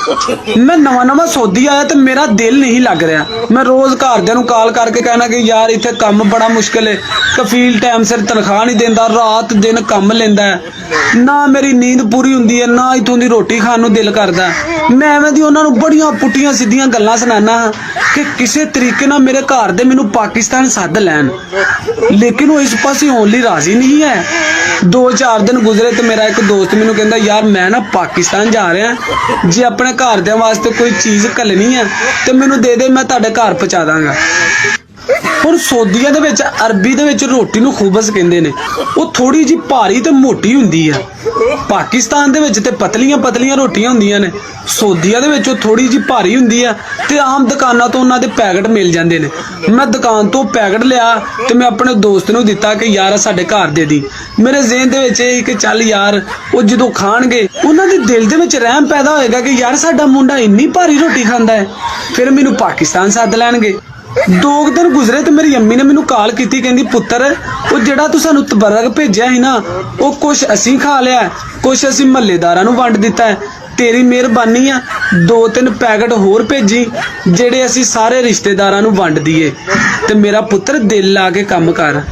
मैं नवा नवा सौदी आया तो मेरा दिल नहीं लग रहा। मैं रोज घरदियां नूं कॉल करके कहना कि यार इत्थे काम बड़ा मुश्किल है, कफील टाइम सिर तनख्वाह नहीं देंदा, रात दिन काम लेंदा है, ना मेरी नींद पूरी हुंदी है, ना इत्थों दी रोटी खाण नूं दिल करदा। मैं एवें दी उन्हां नूं बड़ियां पुट्टियां सिद्धियां गल्लां सुनाना कि किसी तरीके नाल मेरे घर दे मैनूं पाकिस्तान सद लैण, लेकिन वो इस पासे होण लई राजी नहीं है। 2-4 दिन गुजरे तो मेरा एक दोस्त मैनूं कहंदा यार मैं ना पाकिस्तान जा रहा, जे अपने घरदियां वास्ते कोई चीज़ घल्लनी है तो मैनूं दे दे, मैं तुहाडे घर पहुंचा दांगा। ਹੁਣ ਸੌਦੀਆਂ ਦੇ ਵਿੱਚ ਅਰਬੀ ਦੇ ਵਿੱਚ ਰੋਟੀ ਨੂੰ ਖੁਬਜ਼ ਕਹਿੰਦੇ ਨੇ, ਉਹ ਥੋੜੀ ਜੀ ਭਾਰੀ ਤੇ ਮੋਟੀ ਹੁੰਦੀ ਆ। ਪਾਕਿਸਤਾਨ ਦੇ ਵਿੱਚ ਤੇ ਪਤਲੀਆਂ ਪਤਲੀਆਂ ਰੋਟੀਆਂ ਹੁੰਦੀਆਂ ਨੇ, ਸੌਦੀਆਂ ਦੇ ਵਿੱਚ ਉਹ ਥੋੜੀ ਜੀ ਭਾਰੀ ਹੁੰਦੀ ਆ ਤੇ ਆਮ ਦੁਕਾਨਾਂ ਤੋਂ ਉਹਨਾਂ ਦੇ ਪੈਕਟ ਮਿਲ ਜਾਂਦੇ ਨੇ। ਮੈਂ ਦੁਕਾਨ ਤੋਂ ਪੈਕਟ ਲਿਆ ਤੇ ਮੈਂ ਆਪਣੇ ਦੋਸਤ ਨੂੰ ਦਿੱਤਾ ਕਿ ਯਾਰ ਸਾਡੇ ਘਰ ਦੇ ਦੀ। ਮੇਰੇ ਜ਼ਿਹਨ ਦੇ ਵਿੱਚ ਇਹ ਕਿ ਚੱਲ ਯਾਰ ਉਹ ਜਦੋਂ ਖਾਣਗੇ ਉਹਨਾਂ ਦੇ ਦਿਲ ਦੇ ਵਿੱਚ ਰਹਿਮ ਪੈਦਾ ਹੋਏਗਾ ਕਿ ਯਾਰ ਸਾਡਾ ਮੁੰਡਾ ਇੰਨੀ ਭਾਰੀ ਰੋਟੀ ਖਾਂਦਾ ਹੈ, ਫਿਰ ਮੈਨੂੰ ਪਾਕਿਸਤਾਨ ਸੱਦ ਲੈਣਗੇ। 2 दिन गुजरे तो मेरी अम्मी ने मैनू कॉल की, कहती पुत्र वो जिहड़ा तू सानू तबरक भेजिया ही ना, वो कुछ असी खा लिया, कुछ असी महल्लेदारां नू वंड दिता है। तेरी मेहरबानी आ 2-3 पैकेट होर भेजी जिहड़े असी सारे रिश्तेदारां नू वंड दईए, ते मेरा पुत्र दिल ला के काम कर।